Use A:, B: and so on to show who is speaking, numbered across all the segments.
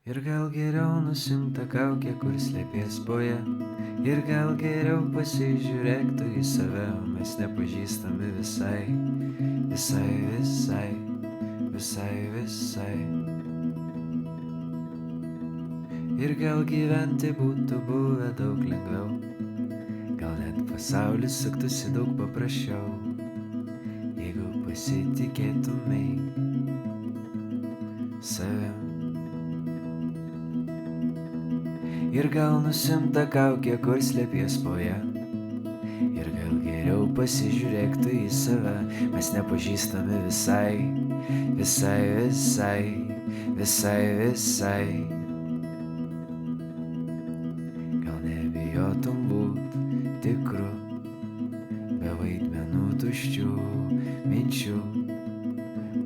A: Ir gal geriau nusimk tą kaukę, kur slėpies po ja. Ir gal geriau pasižiūrėk tu į save, o mes nepažįstami visai, visai, visai, visai, visai. Ir gal gyventi būtų buvę daug lengviau, gal net pasaulis suktųsi daug paprasčiau, jeigu pasitikėtumei savim. Ir gal nusimk tą kaukę, kur slėpies po ja. Ir gal geriau pasižiūrėk tu į save, mes nepažįstami visai, visai, visai, visai, visai. Gal nebijotum būt tikru, be vaidmenų tuščių minčių,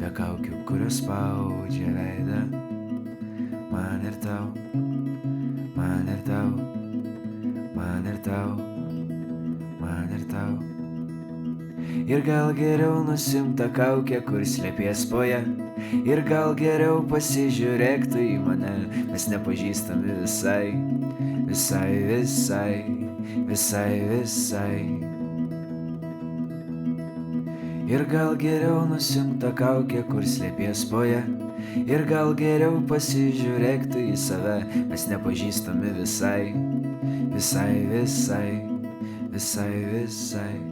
A: be kaukių, kurios spaudžia veidą man ir tau. Man ir tau, man ir tau, man ir tau. Ir gal geriau nusimk tą kaukę, kur slėpies po ja. Ir gal geriau pasižiūrėk tu į mane, mes nepažįstami visai, visai, visai, visai, visai. Ir gal geriau nusimk tą kaukę, kur slėpies po ja. Ir gal geriau pasižiūrėk tu į save, mes nepažįstami visai, visai, visai, visai, visai.